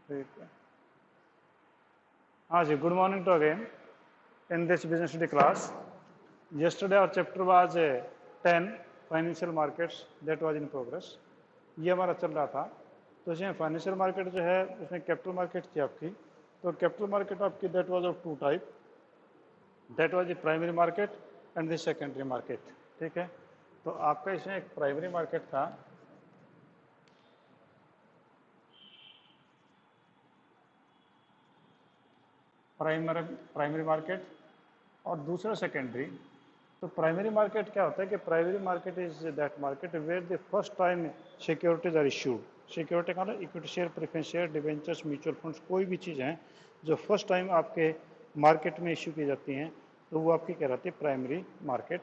ठीक है। हाँ जी, good morning to again in this business study class. Yesterday our chapter was 10 financial markets that was in progress. ये हमारा चल रहा था। तो इसमें फाइनेंशियल मार्केट जो है उसमें कैपिटल मार्केट थी आपकी। तो कैपिटल मार्केट आपकी that was of two type, that was the primary market and the secondary market. ठीक है। तो आपका इसमें एक प्राइमरी मार्केट था, प्राइमरी मार्केट, और दूसरा सेकेंडरी। तो प्राइमरी मार्केट क्या होता है कि primary market is that market where the first time securities are issued. Security का ना equity share, preference share, debentures, mutual funds, कोई भी चीज़ है जो फर्स्ट टाइम आपके मार्केट में इश्यू की जाती हैं तो वो आपकी कहलाती है प्राइमरी मार्केट।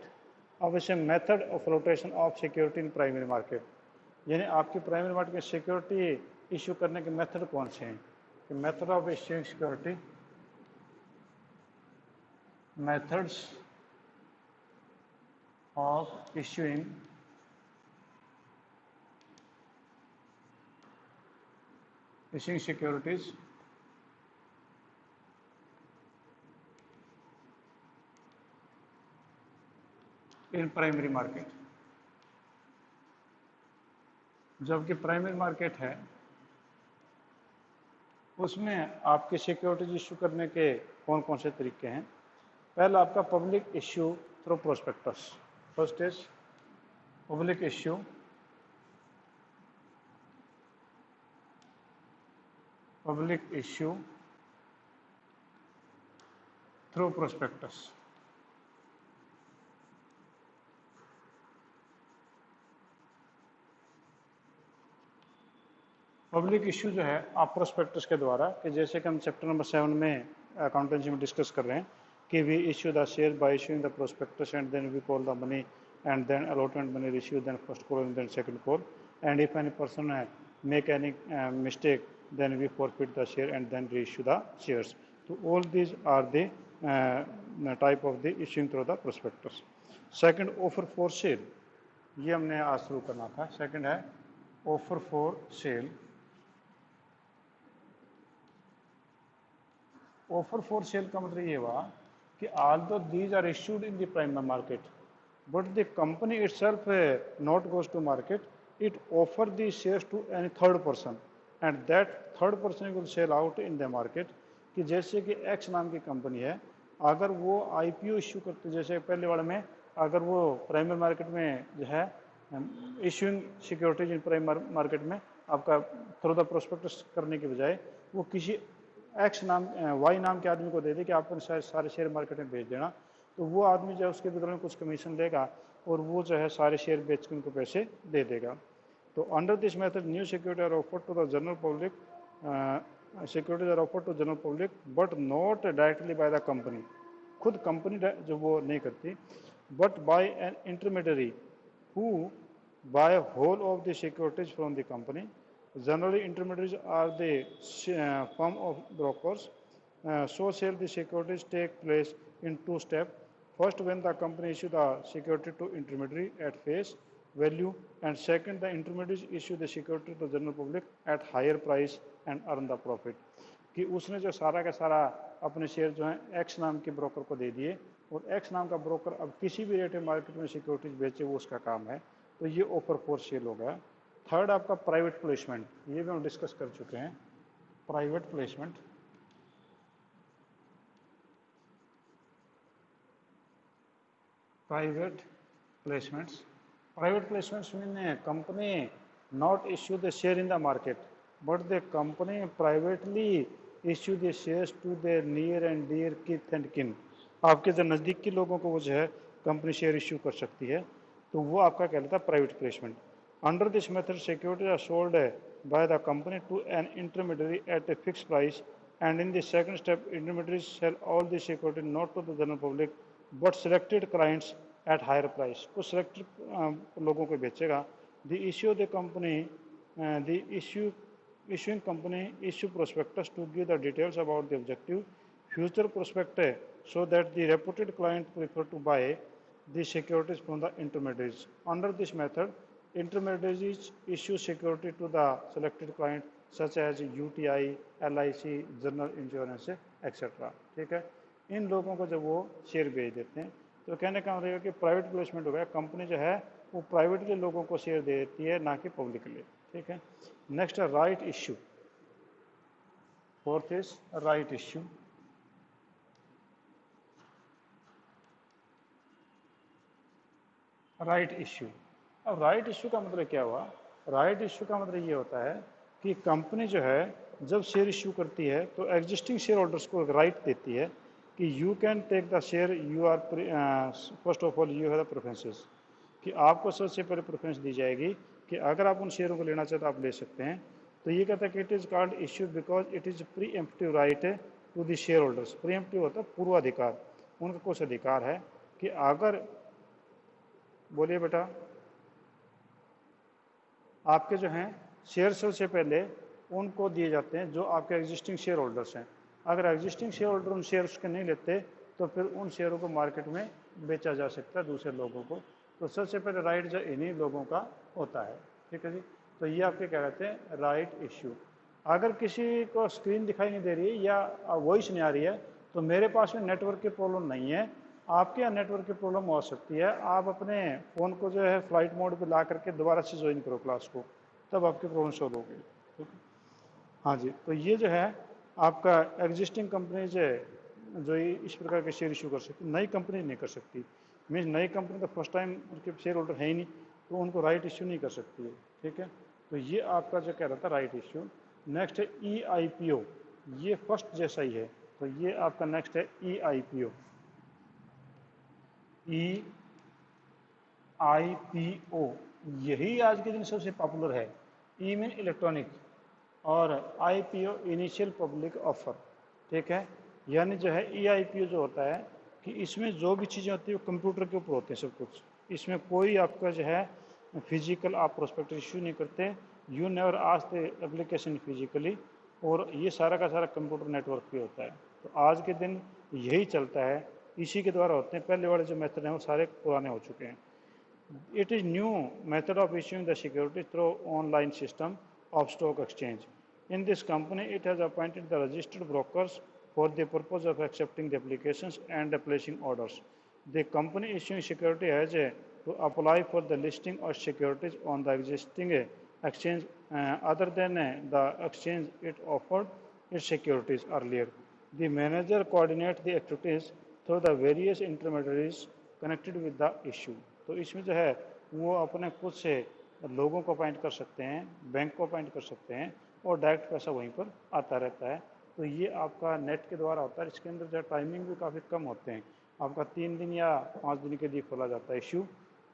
अब इसे method of flotation of security in primary market, यानी आपकी प्राइमरी मार्केट में सिक्योरिटी इश्यू करने के मेथड कौन से हैं कि method of issuing security, methods of issuing securities in primary market। जबकि प्राइमरी मार्केट है उसमें आपके सिक्योरिटीज इशू करने के कौन कौन से तरीके हैं। पहला आपका public issue through prospectus. First is public issue through prospectus. Public issue जो है आप प्रोस्पेक्टस के द्वारा, कि जैसे कि हम चैप्टर नंबर 7 में अकाउंटेंसी में डिस्कस कर रहे हैं कि we issue the share by issuing the prospectus and then we call the money and then allotment money receive then first call and then second call and if any person make any mistake then we forfeit the share and then reissue the shares. तो all these are the type of the issuing through the prospectus. Second offer for sale, ये हमने आज शुरू करना था। Second है offer for cell. Offer for cell का मतलब ये हुआ कि although these are issued in the primary market but the company itself not goes to market, it offer the shares to any third person and that third person will sell out in the market। कि जैसे कि x नाम की company है, अगर वो IPO issue करते, जैसे पहले वाले में अगर वो प्राइमरी मार्केट में जो है issuing securities in primary market में आपका थ्रू द प्रोस्पेक्टस करने के बजाय वो किसी एक्स नाम वाई नाम के आदमी को दे दे कि आप सारे शेयर मार्केट में बेच देना, तो वो आदमी जो है उसके बदले में कुछ कमीशन लेगा और वो जो है सारे शेयर बेच के उनको पैसे दे देगा। तो under this method new security are offered to the general public, securities are offered to general public but not directly by the company, खुद कंपनी जो वो नहीं करती, but by an intermediary who buy whole of the securities from the company. Generally, intermediaries are the firm of brokers. So sale the securities take place in two steps. First, when the company issue the security to intermediary at face value, and second, the intermediaries issue the security to general public at higher price and earn the profit। कि उसने जो सारा का सारा अपने share जो है x नाम के ब्रोकर को दे दिए और एक्स नाम का ब्रोकर अब किसी भी रेट में मार्केट में सिक्योरिटीज बेचे, वो उसका काम है। तो ये ऑफर फॉर सेल हो गया। थर्ड आपका प्राइवेट प्लेसमेंट, ये भी हम डिस्कस कर चुके हैं। Private placement, private placements mean company not issue the share in the market but the company privately issue the shares to the near and dear kith and kin. आपके जो नज़दीक के लोगों को वो जो है कंपनी शेयर इश्यू कर सकती है, तो वो आपका कहलाता है private placement. Under this method, securities are sold by the company to an intermediary at a fixed price, and in the second step, intermediaries sell all the security not to the general public but selected clients at higher price। कुछ selected लोगों को बेचेगा। The issue of the company, the issuing company issue prospectus to give the details about the objective future prospectus so that the reputed client prefer to buy the securities from the intermediaries। Under this method, intermediaries issue security to the selected client such as UTI, LIC, general insurance et cetera. ठीक है, इन लोगों को जब वो share बेच देते हैं तो कहने का मतलब कि प्राइवेट प्लेसमेंट हो गया, कंपनी जो है वो प्राइवेटली लोगों को शेयर दे देती है, ना कि पब्लिकली। ठीक है, नेक्स्ट है right issue. Fourth is right issue. Right issue, अब राइट इश्यू का मतलब क्या हुआ? राइट इश्यू का मतलब ये होता है कि कंपनी जो है जब शेयर इश्यू करती है तो एग्जिस्टिंग शेयर होल्डर्स को राइट देती है कि you can take the share, you are first of all you have the preferences, कि आपको सबसे पहले प्रेफरेंस दी जाएगी कि अगर आप उन शेयरों को लेना चाहते तो आप ले सकते हैं। तो ये कहता है कि it is called issue because it is preemptive right to the shareholders. Preemptive होता है पूर्वाधिकार, उनका कुछ अधिकार है कि अगर, बोलिए बेटा, आपके जो हैं शेयर सबसे पहले उनको दिए जाते हैं जो आपके एग्जिस्टिंग शेयर होल्डर्स हैं। अगर एग्जिस्टिंग शेयर होल्डर उन शेयर्स के नहीं लेते तो फिर उन शेयरों को मार्केट में बेचा जा सकता है दूसरे लोगों को। तो सबसे पहले राइट जो इन्हीं लोगों का होता है। ठीक है जी, तो ये आपके क्या कहते हैं, राइट इश्यू। अगर किसी को स्क्रीन दिखाई नहीं दे रही है या वॉइस नहीं आ रही है तो मेरे पास में नेटवर्क की प्रॉब्लम नहीं है, आपके यहाँ नेटवर्क की प्रॉब्लम हो सकती है। आप अपने फ़ोन को जो है फ्लाइट मोड पे ला करके दोबारा से ज्वाइन करो क्लास को, तब आपकी प्रॉब्लम सॉल्व होगी। ठीक है, हाँ जी, तो ये जो है आपका एग्जिस्टिंग कंपनी जो इस प्रकार के शेयर इशू कर सकती, नई कंपनी नहीं कर सकती। मीन्स नई कंपनी तो फर्स्ट टाइम उनके शेयर होल्डर है ही नहीं, तो उनको राइट इश्यू नहीं कर सकती है। ठीक है, तो ये आपका जो कह रहा था राइट इश्यू। नेक्स्ट है EIPO, ये फर्स्ट जैसा ही है, तो ये आपका नेक्स्ट है EIPO। EIPO यही आज के दिन सबसे पॉपुलर है। ई मीन इलेक्ट्रॉनिक और IPO इनिशियल पब्लिक ऑफर। ठीक है, यानी जो है EIPO जो होता है कि इसमें जो भी चीज़ें होती है वो कंप्यूटर के ऊपर होते हैं सब कुछ। इसमें कोई आपका जो है फिजिकल आप प्रोस्पेक्ट इशू नहीं करते, you never ask the application physically, और ये सारा का सारा कंप्यूटर नेटवर्क पे होता है। तो आज के दिन यही चलता है, इसी के द्वारा होते हैं। पहले वाले जो मेथड हैं वो सारे पुराने हो चुके हैं। It is new method of issuing the security through online system of stock exchange. In this company, it has appointed the registered brokers for the purpose of accepting the applications and placing orders. The company issuing security has to apply for the listing of securities on the existing exchange other than the exchange it offered its securities earlier. The manager coordinates the activities through the various intermediaries connected with the issue. तो इसमें जो है वो अपने खुद से लोगों को अपॉइंट कर सकते हैं, बैंक को अपॉइंट कर सकते हैं, और डायरेक्ट पैसा वहीं पर आता रहता है। तो ये आपका नेट के द्वारा होता है। इसके अंदर जो टाइमिंग भी काफ़ी कम होते हैं, आपका 3 दिन या 5 दिन के लिए खोला जाता है इशू,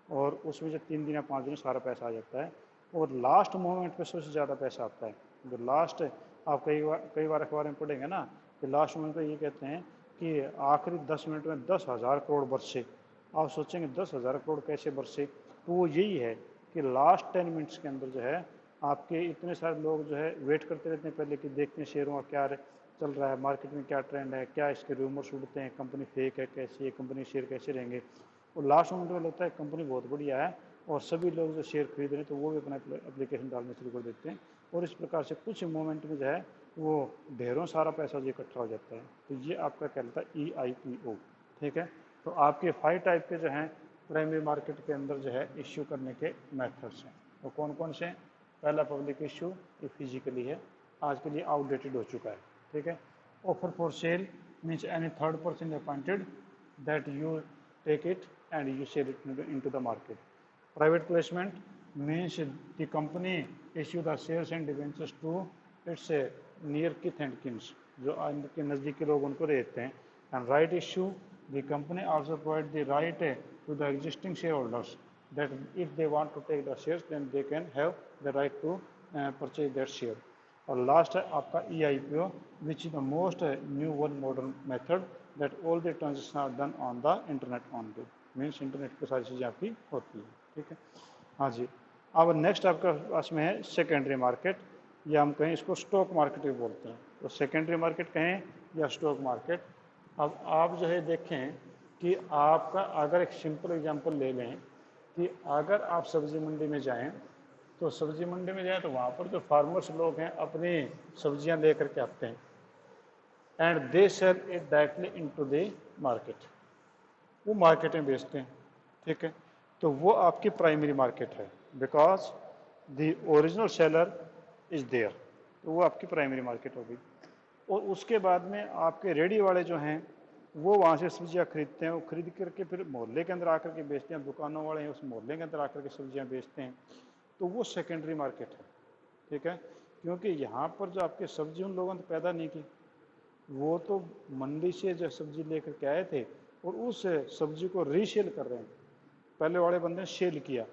और उसमें जो 3 दिन या 5 दिन सारा पैसा आ जाता है, और लास्ट मोमेंट पे सबसे ज़्यादा पैसा आता है। जो लास्ट, आप कई बार अखबार में पढ़ेंगे ना कि लास्ट मोमेंट पर ये कहते हैं कि आखिरी 10 मिनट में 10,000 करोड़ बरसे। आप सोचेंगे 10,000 करोड़ कैसे बरसे, तो वो यही है कि लास्ट 10 मिनट्स के अंदर जो है आपके इतने सारे लोग जो है वेट करते रहते हैं पहले कि देखते हैं शेयरों का क्या चल रहा है, मार्केट में क्या ट्रेंड है, क्या इसके रूमर्स उड़ते हैं, कंपनी फेक है कैसी है, कंपनी शेयर कैसे रहेंगे। और लास्ट मोमेंट में लगता है कंपनी बहुत बढ़िया है और सभी लोग जो शेयर खरीद रहे हैं तो वो भी अपना एप्लीकेशन डालने शुरू कर देते हैं, और इस प्रकार से कुछ मोमेंट में जो है वो ढेरों सारा पैसा जो इकट्ठा हो जाता है। तो ये आपका कहलाता है EIPO। ठीक है, तो आपके 5 टाइप के जो हैं प्राइमरी मार्केट के अंदर जो है इश्यू करने के मेथड्स हैं। तो कौन कौन से? पहला पब्लिक इश्यू, ये फिजिकली है, आज के लिए आउटडेटेड हो चुका है। ठीक है, offer for sale means any third person appointed that you take it and you sell it into the market. Private placement means the company issue the shares and debentures to its near kith and kins, जो इनके नज़दीकी लोग उनको देते हैं। And right issue, the company also provide the right to the existing shareholders that if they want to take the shares then they can have the right to purchase that share. और last है आपका EIPO which is the most new one modern method that all the transactions are done on the internet only, means internet पर सारी चीज़ें आपकी होती है। ठीक है, हाँ जी। अब नेक्स्ट आपका पास में है सेकेंडरी मार्केट, या हम कहें इसको स्टॉक मार्केट भी बोलते हैं। तो सेकेंडरी मार्केट कहें या स्टॉक मार्केट। अब आप जो है देखें कि आपका अगर एक सिंपल एग्जांपल ले लें कि अगर आप सब्ज़ी मंडी में जाएं तो सब्जी मंडी में जाए तो वहाँ पर जो फार्मर्स लोग हैं अपनी सब्जियाँ लेकर के आते हैं and they sell it directly into the market, वो मार्केट में बेचते हैं। ठीक है, तो वो आपकी प्राइमरी मार्केट है because the original seller is there, तो वो आपकी प्राइमरी मार्केट होगी। और उसके बाद में आपके रेडी वाले जो हैं वो वहाँ से सब्जियाँ खरीदते हैं, वो खरीद करके फिर मोहल्ले के अंदर आकर के बेचते हैं, दुकानों वाले हैं उस मोहल्ले के अंदर आकर के सब्जियाँ बेचते हैं, तो वो सेकेंडरी मार्केट है। ठीक है, क्योंकि यहाँ पर जो आपके सब्जी उन लोगों ने पैदा नहीं की, वो तो मंडी से जो सब्जी लेकर के आए थे और उस सब्जी को रीसेल कर रहे हैं। पहले वाले बंदे ने सेल किया,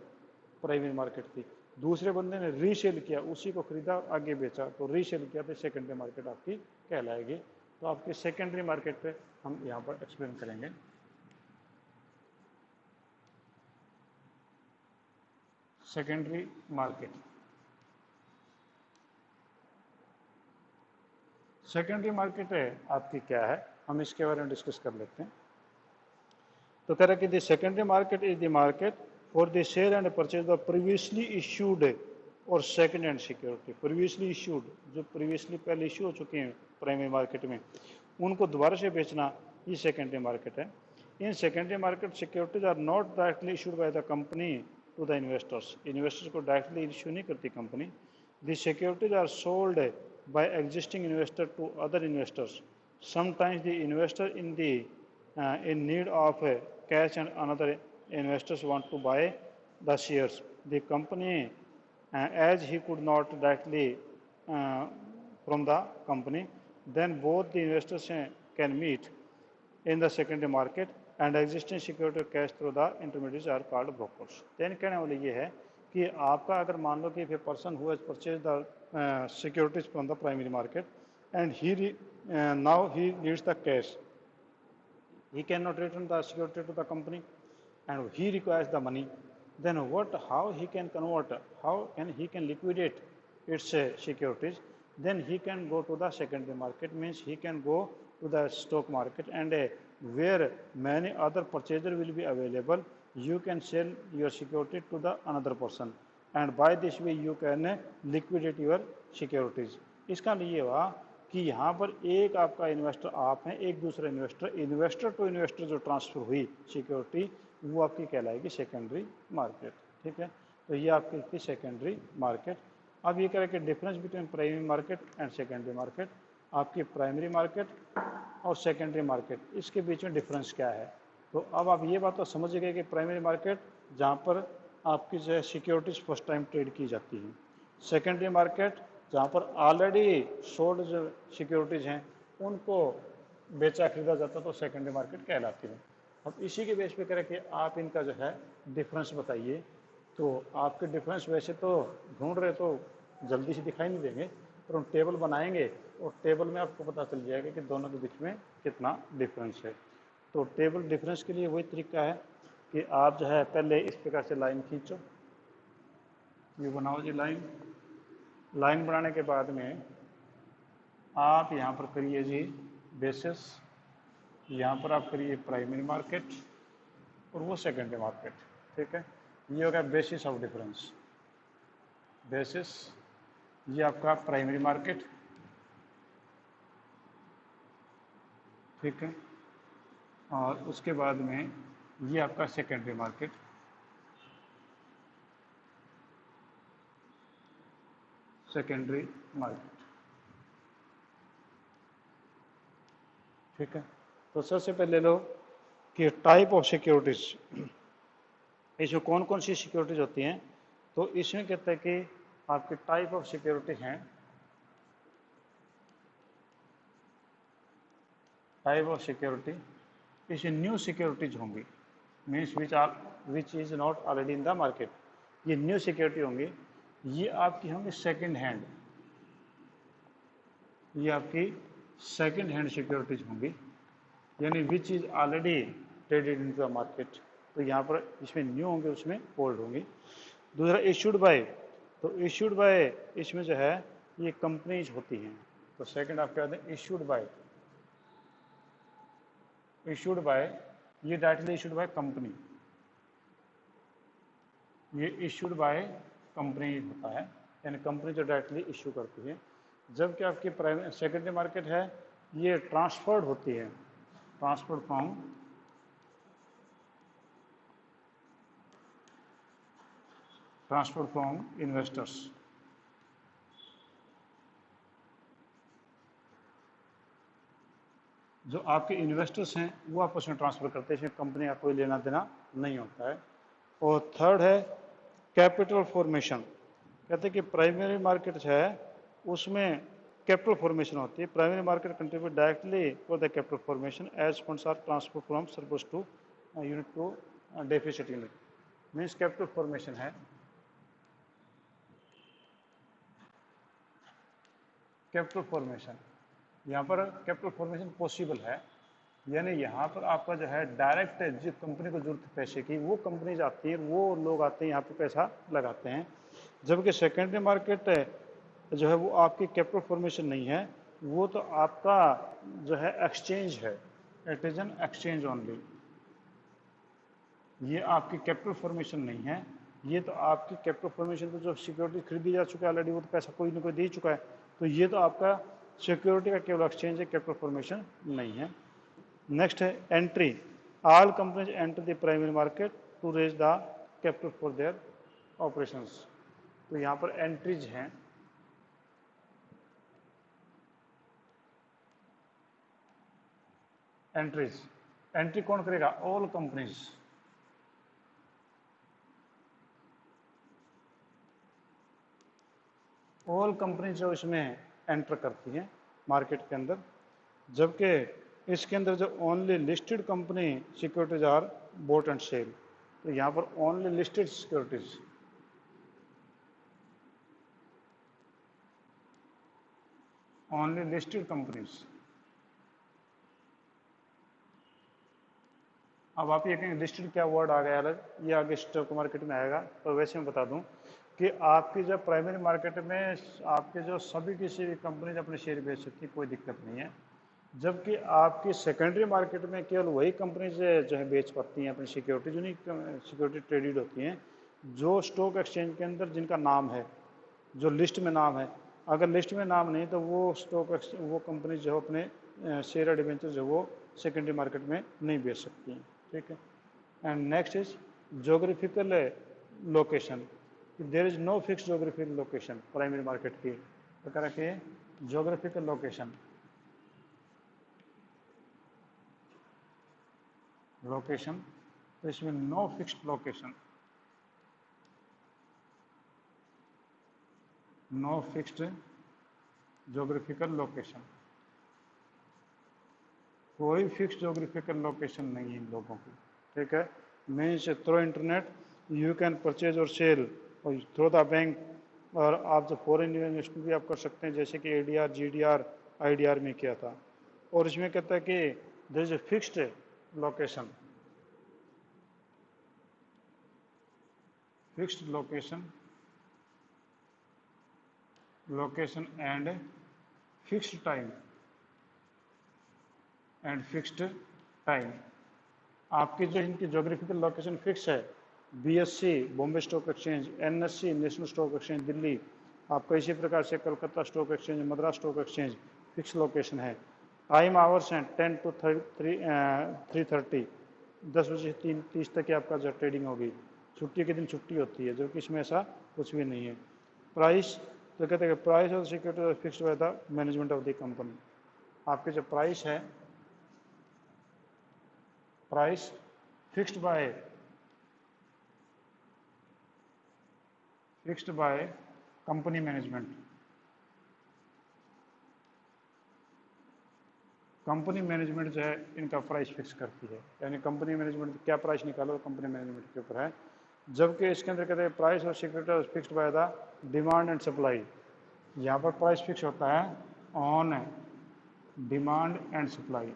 प्राइमरी मार्केट थी, दूसरे बंदे ने रीसेल किया, उसी को खरीदा आगे बेचा, तो रीसेल किया तो सेकेंडरी मार्केट आपकी कहलाएगी। तो आपकी सेकेंडरी मार्केट पे हम यहाँ पर एक्सप्लेन करेंगे। सेकेंडरी मार्केट, सेकेंडरी मार्केट है आपकी क्या है, हम इसके बारे में डिस्कस कर लेते हैं। तो कह रहे कि the secondary market is the market for the sale and purchase of previously issued और second hand security. Previously issued, जो प्रीवियसली पहले इश्यू हो चुके हैं प्राइमरी मार्केट में, उनको दोबारा से बेचना, ये सेकेंडरी मार्केट है। In secondary market securities are not directly issued by the company to the investors, investors को डायरेक्टली इशू नहीं करती company. The securities are sold by existing investor to other investors, sometimes the investor in the in need of cash and another investors want to buy the shares. The company, as he could not directly from the company, then both the investors can meet in the secondary market and existing security cash through the intermediaries are called brokers. Then कहने वाली ये है कि आपका अगर मान लो कि if a person who has purchased the securities from the primary market and now he needs the cash, he cannot return the security to the company and he requires the money, then how he can convert, he can liquidate its securities, then he can go to the secondary market, means he can go to the stock market and where many other purchaser will be available, you can sell your security to the another person and by this way you can liquidate your securities. इसका ये हुआ कि यहाँ पर एक आपका investor आप हैं, एक दूसरा इन्वेस्टर टू इन्वेस्टर जो ट्रांसफर हुई सिक्योरिटी, वो आपकी कहलाएगी सेकेंडरी मार्केट। ठीक है, तो ये आपकी थी सेकेंडरी मार्केट। अब ये कह रहे कि difference between primary market and secondary market, आपकी प्राइमरी मार्केट और सेकेंडरी मार्केट, इसके बीच में डिफरेंस क्या है। तो अब आप ये बात तो समझ गए कि प्राइमरी मार्केट जहाँ पर आपकी जो है सिक्योरिटीज़ फर्स्ट टाइम ट्रेड की जाती हैं, सेकेंडरी मार्केट जहाँ पर ऑलरेडी सोल्ड जो सिक्योरिटीज़ हैं उनको बेचा खरीदा जाता तो सेकेंडरी मार्केट कहलाती है। अब इसी के बेस पे करें कि आप इनका जो है डिफरेंस बताइए, तो आपके डिफरेंस वैसे तो ढूंढ रहे तो जल्दी से दिखाई नहीं देंगे, पर हम टेबल बनाएंगे और टेबल में आपको पता चल जाएगा कि दोनों के बीच में कितना डिफरेंस है। तो टेबल डिफरेंस के लिए वही तरीका है कि आप जो है पहले इस प्रकार से लाइन खींचो, ये बनाओ जी लाइन। लाइन बनाने के बाद में आप यहाँ पर करिए जी बेसिस, यहाँ पर आप करिए प्राइमरी मार्केट और वो सेकेंडरी मार्केट। ठीक है, ये होगा बेसिस ऑफ डिफरेंस। बेसिस ये आपका प्राइमरी मार्केट, ठीक है, और उसके बाद में ये आपका सेकेंडरी मार्केट। सेकेंडरी मार्केट, ठीक है। तो सबसे पहले लो कि टाइप ऑफ सिक्योरिटीज, इसमें कौन कौन सी सिक्योरिटीज होती हैं। तो इसमें कहते हैं कि आपके टाइप ऑफ सिक्योरिटीज हैं, टाइप ऑफ सिक्योरिटी, इसमें न्यू सिक्योरिटीज होंगी, means which is not already in the market, ये न्यू सिक्योरिटी होंगी। ये आपकी होंगी सेकंड हैंड, ये आपकी सेकंड हैंड सिक्योरिटीज होंगी, यानी which is already traded in the market. तो यहाँ पर इसमें न्यू होंगे, उसमें ओल्ड होंगी। दूसरा इशूड बाय, तो इशूड बाय इसमें जो है ये कंपनीज होती हैं। तो सेकंड आप क्या कहते हैं इशूड बाय, इशूड बाय ये डायरेक्टली इशूड बाय कंपनी, ये इशूड बाय कंपनी होता है, यानी कंपनी जो डायरेक्टली इशू करती है। जबकि आपकी प्राइमरी सेकेंडरी मार्केट है, ये ट्रांसफर्ड होती है, ट्रांसफर्ड फ्रॉम इन्वेस्टर्स। जो आपके इन्वेस्टर्स हैं वो आपस में ट्रांसफ़र करते हैं, इसमें कंपनी का कोई लेना देना नहीं होता है। और थर्ड है कैपिटल फॉर्मेशन। कहते हैं कि प्राइमरी मार्केट है उसमें कैपिटल फॉर्मेशन होती है। Primary market contribute directly for the capital formation as funds are transfer from surplus to unit to deficit unit. Means capital formation है, कैपिटल फॉर्मेशन यहाँ पर कैपिटल फॉर्मेशन पॉसिबल है, यानी यहाँ पर आपका जो है डायरेक्ट जिस कंपनी को जरूरत है पैसे की, वो कंपनीज आती है, वो लोग आते हैं यहाँ पे पैसा लगाते हैं। जबकि सेकेंडरी मार्केट जो है वो आपकी कैपिटल फॉर्मेशन नहीं है, वो तो आपका जो है एक्सचेंज है, it is an exchange only. ये आपकी कैपिटल फॉर्मेशन नहीं है, ये तो आपकी कैपिटल फॉर्मेशन तो जो सिक्योरिटी खरीदी जा चुका है ऑलरेडी, वो तो पैसा कोई ना कोई दे चुका है, तो ये तो आपका सिक्योरिटी का केवल एक्सचेंज है, कैपिटल फॉर्मेशन नहीं है। नेक्स्ट है entry. All companies enter the primary market to raise the capital for their operations. तो यहाँ पर एंट्रीज हैं, एंट्रीज, एंट्री कौन करेगा? All companies. ऑल कंपनी जो इसमें एंटर करती हैं मार्केट के अंदर। जबकि इसके अंदर जो only listed company securities are bought and sell, तो यहाँ पर only listed securities, only listed companies. अब आप ये कहेंगे लिस्टेड क्या वर्ड आ गया अलग, ये आगे स्टॉक मार्केट में आएगा। तो वैसे मैं बता दूं कि आपकी जब प्राइमरी मार्केट में आपके जो सभी किसी भी कंपनी अपने शेयर बेच सकती है, कोई दिक्कत नहीं है। जबकि आपकी सेकेंडरी मार्केट में केवल वही कंपनी जो है बेच पाती हैं अपनी सिक्योरिटी, जो नहीं सिक्योरिटी ट्रेडेड होती हैं, जो स्टॉक एक्सचेंज के अंदर जिनका नाम है, जो लिस्ट में नाम है। अगर लिस्ट में नाम नहीं तो वो वो कंपनी जो अपने शेयर डिबेंचर जो वो सेकेंडरी मार्केट में नहीं बेच सकती हैं, ठीक है। And next is geographical location. There is no fix geographical location primary market की, तो कह रखे जोग्राफिकल लोकेशन, लोकेशन, तो इसमें no fixed location, no fixed geographical location, कोई फिक्स जोग्राफिकल लोकेशन नहीं है इन लोगों की, ठीक है। Means through internet you can purchase और सेल और थ्रू द बैंक, और आप जो फॉरेन इन्वेस्टमेंट भी आप कर सकते हैं, जैसे कि ADR, GDR, IDR में किया था। और इसमें कहता है कि there is a fixed location, fixed location, location and fixed time, and fixed time. आपकी जो इनकी जोग्राफिकल लोकेशन फिक्स है, BSE Bombay stock exchange, NSE national stock exchange Delhi, आपका इसी प्रकार से Calcutta stock exchange, Madras stock exchange fix location है। टाइम आवर्स हैं 10 to 3:30, 10 बजे से 3:30 तक आपका जो ट्रेडिंग होगी। छुट्टी के दिन छुट्टी होती है, जो कि इसमें ऐसा कुछ भी नहीं है। प्राइस, तो कहते हैं price of security fixed by the management of the company. आपके जो प्राइस है, price fixed by company management. Company management जो है इनका प्राइस फिक्स करती है, यानी कंपनी मैनेजमेंट क्या प्राइस निकालो कंपनी मैनेजमेंट के ऊपर है। जबकि इसके अंदर कहते हैं प्राइस और security fixed by the demand and supply. यहाँ पर प्राइस फिक्स होता है on demand and supply,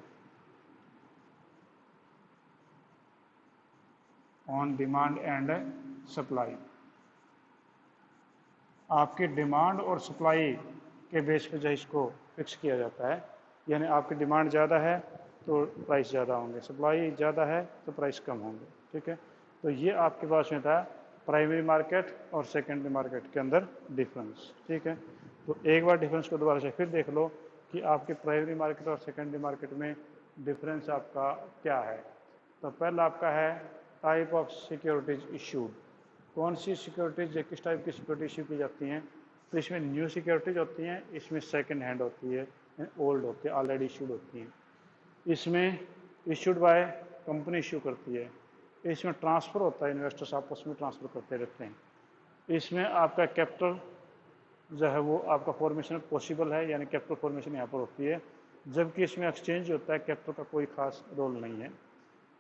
on demand and supply. आपकी डिमांड और सप्लाई के बेस पे जो इसको फिक्स किया जाता है, यानी आपकी डिमांड ज़्यादा है तो प्राइस ज़्यादा होंगे, सप्लाई ज़्यादा है तो प्राइस कम होंगे, ठीक है। तो ये आपके पास में था प्राइमरी मार्केट और सेकेंडरी मार्केट के अंदर डिफरेंस। ठीक है, तो एक बार डिफरेंस को दोबारा से फिर देख लो कि आपके प्राइमरी मार्केट और सेकेंडरी मार्केट में डिफरेंस आपका क्या है। तो पहला आपका है टाइप ऑफ सिक्योरिटीज इशूड। कौन सी सिक्योरिटीज या किस टाइप की सिक्योरिटी इशू की जाती हैं? तो इसमें न्यू सिक्योरिटीज होती हैं, इसमें सेकेंड हैंड होती है, ओल्ड होती है, ऑलरेडी इशूड होती हैं। इसमें इशूड बाय कंपनी इशू करती है। इसमें ट्रांसफ़र होता है, इन्वेस्टर्स आपस में ट्रांसफ़र करते रहते हैं। इसमें आपका कैपिटल जो है वो आपका फॉर्मेशन पॉसिबल है, यानी कैपिटल फॉर्मेशन यहाँ पर होती है, जबकि इसमें एक्सचेंज होता है, कैपिटल का कोई खास रोल नहीं है।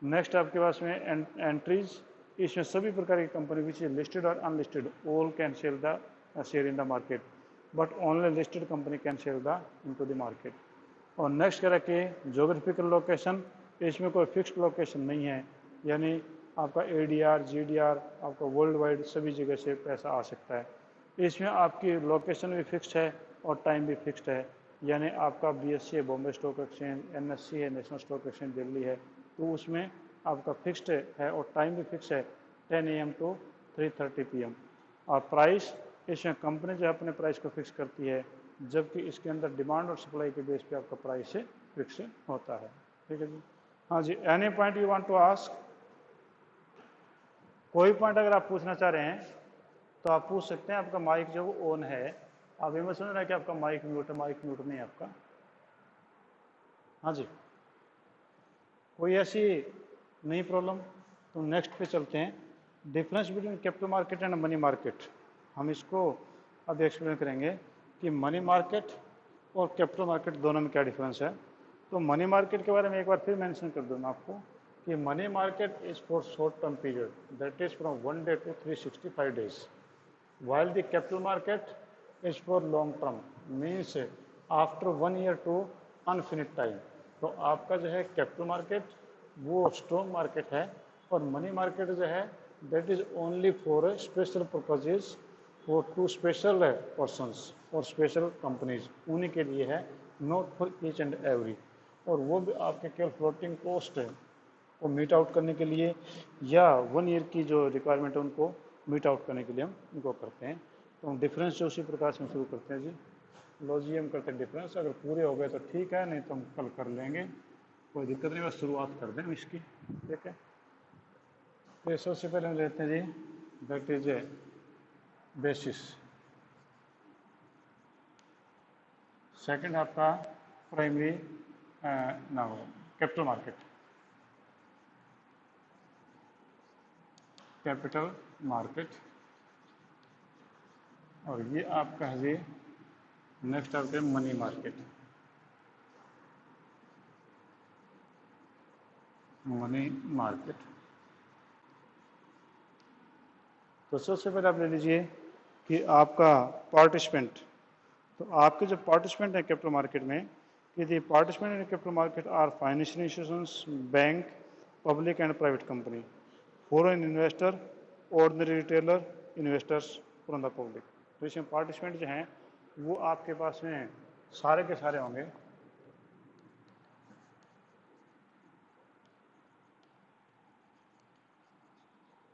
नेक्स्ट आपके पास में एंट्रीज, इसमें सभी प्रकार की कंपनी विच इज लिस्टेड और unlisted all can sell the share in the market, but only listed company can sell the into the market. और नेक्स्ट कह रखे जोग्राफिकल लोकेशन, इसमें कोई फिक्स्ड लोकेशन नहीं है, यानी आपका ADR GDR आपका वर्ल्ड वाइड सभी जगह से पैसा आ सकता है। इसमें आपकी लोकेशन भी फिक्स्ड है और टाइम भी फिक्स्ड है, यानी आपका BSE है बॉम्बे स्टॉक एक्सचेंज, NSE है नेशनल स्टॉक एक्सचेंज दिल्ली है, तो उसमें आपका फिक्स्ड है और टाइम भी फिक्स है 10 AM to 3:30 PM। और प्राइस, इसमें कंपनी जो अपने प्राइस को फिक्स करती है, जबकि इसके अंदर डिमांड और सप्लाई के बेस पे आपका प्राइस फिक्स होता है। ठीक है जी, हाँ जी, any point you want to ask? कोई पॉइंट अगर आप पूछना चाह रहे हैं तो आप पूछ सकते हैं। आपका माइक जो वो ऑन है, आप ये मत सुन रहे हैं कि आपका माइक म्यूट है, माइक म्यूट नहीं है आपका। हाँ जी, कोई ऐसी नहीं प्रॉब्लम? तो नेक्स्ट पे चलते हैं, difference between capital market and money market. हम इसको अब एक्सप्लेन करेंगे कि मनी मार्केट और कैपिटल मार्केट दोनों में क्या डिफरेंस है। तो मनी मार्केट के बारे में एक बार फिर मेंशन कर दूँ मैं आपको कि money market is for short term period, that is from 1 day to 365 days, while the capital market is for long term, means after 1 year to unfinite time। तो आपका जो है कैपिटल मार्केट वो स्ट्रॉन्ग मार्केट है, और money market जो है that is only for special purposes, for to special persons और स्पेशल कंपनीज, उन्हीं के लिए है, not for each and every. और वो भी आपके केवल फ्लोटिंग कॉस्ट है को मीट आउट करने के लिए, या 1 year की जो रिक्वायरमेंट है उनको मीट आउट करने के लिए हम इनको करते हैं। तो हम डिफरेंस जो उसी प्रकार से हम शुरू करते हैं जी। लो जी, हम करते हैं डिफरेंस, अगर पूरे हो गए तो ठीक है, नहीं तो हम कल कर लेंगे, कोई दिक्कत नहीं, बस शुरुआत कर दें इसकी। ठीक है, तो सबसे पहले हम लेते हैं जी, that is a basis. Second आपका प्राइमरी ना हो कैपिटल मार्केट, कैपिटल मार्केट। और ये आपका है जी नेक्स्ट आपके मनी मार्केट, मनी मार्केट। तो सबसे पहले आप ले लीजिए कि आपका पार्टिसिपेंट, तो आपके जो पार्टिसिपेंट हैं कैपिटल मार्केट में, कि the participant in capital market are financial institutions, bank, public and private company, foreign investor, ordinary retailer, investors from the public. तो इसमें पार्टिसिपेंट जो हैं वो आपके पास में सारे के सारे होंगे,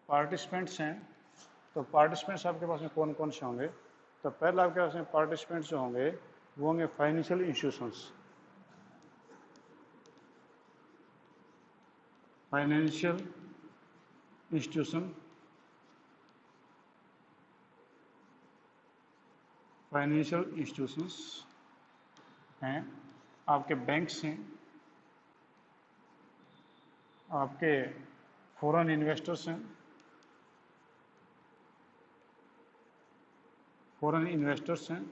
पार्टिसिपेंट्स हैं। तो पार्टिसिपेंट्स आपके पास में कौन कौन से होंगे? तो पहले आपके पास में पार्टिसिपेंट्स जो होंगे वो होंगे financial institutions, financial institution, financial institutions हैं, आपके बैंक्स हैं, आपके फॉरेन इन्वेस्टर्स हैं, फॉरेन इन्वेस्टर्स हैं,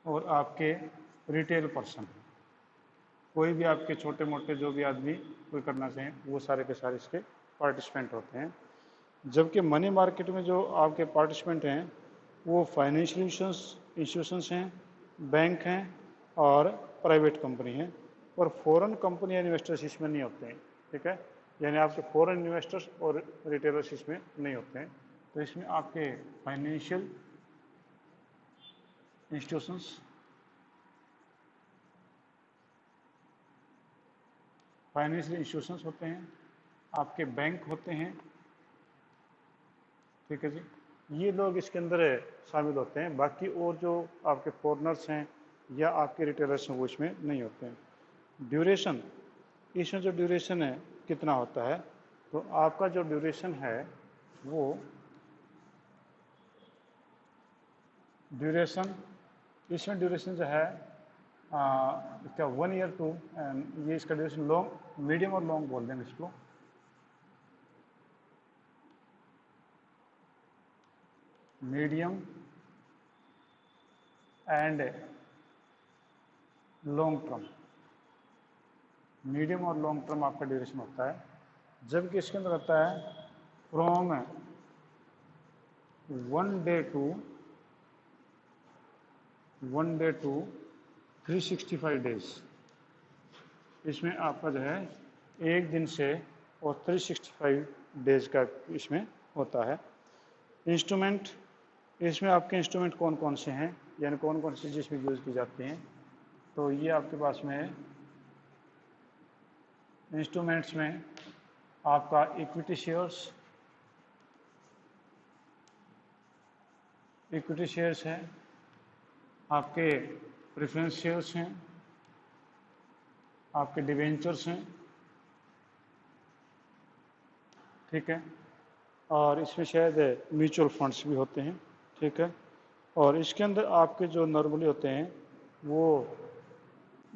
और आपके रिटेल पर्सन हैं। कोई भी आपके छोटे मोटे जो भी आदमी कोई करना चाहें वो सारे के सारे इसके पार्टिसिपेंट होते हैं। जबकि मनी मार्केट में जो आपके पार्टिसिपेंट हैं वो फाइनेंशियल इंस्टीट्यूशंस हैं, बैंक हैं और प्राइवेट कंपनी हैं, और फॉरेन कंपनी या इन्वेस्टर्स इसमें नहीं होते हैं। ठीक है, यानी आपके फॉरेन इन्वेस्टर्स और रिटेलर्स इसमें नहीं होते हैं। तो इसमें आपके फाइनेंशियल इंस्टीट्यूशंस, फाइनेंशियल इंस्टीट्यूशंस होते हैं, आपके बैंक होते हैं, ठीक है जी, ये लोग इसके अंदर शामिल होते हैं। बाकी और जो आपके फॉरनर्स हैं या आपके रिटेलर्स हैं वो इसमें नहीं होते हैं। ड्यूरेशन, इसमें जो ड्यूरेशन है कितना होता है, तो आपका जो ड्यूरेशन है वो ड्यूरेशन, इसमें ड्यूरेशन जो है इसका 1 ईयर टू, एंड ये इसका ड्यूरेशन लॉन्ग, मीडियम और लॉन्ग बोल देंगे इसको। Medium and long term, medium और लॉन्ग टर्म आपका ड्यूरेशन होता है। जबकि इसके अंदर होता है फ्रॉम 1 डे टू 365 डेज। इसमें आपका जो है 1 दिन से और 365 डेज का इसमें होता है। इंस्ट्रूमेंट, इसमें आपके इंस्ट्रूमेंट कौन कौन से हैं, यानी कौन कौन सी चीज़ इसमें यूज़ की जाती हैं, तो ये आपके पास में है। इंस्ट्रूमेंट्स में आपका इक्विटी शेयर्स है, आपके प्रेफरेंस शेयर्स हैं, आपके डिवेंचर्स हैं, ठीक है, और इसमें शायद म्यूचुअल फंड्स भी होते हैं, ठीक है। और इसके अंदर आपके जो नॉर्मली होते हैं वो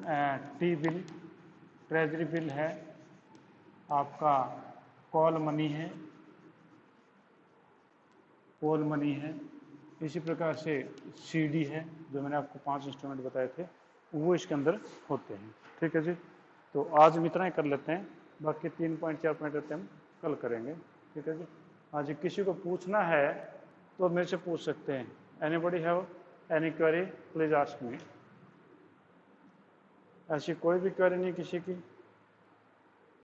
टी बिल, ट्रेजरी बिल है, आपका कॉल मनी है, इसी प्रकार से सीडी है, जो मैंने आपको 5 इंस्ट्रूमेंट बताए थे वो इसके अंदर होते हैं, ठीक है जी। तो आज हम इतना ही कर लेते हैं, बाकी 3 पॉइंट 4 पॉइंट रहते हैं हम कल करेंगे, ठीक है जी। आज किसी को पूछना है तो मेरे से पूछ सकते हैं। Anybody have any query, please ask me. ऐसी कोई भी क्वेरी नहीं किसी की?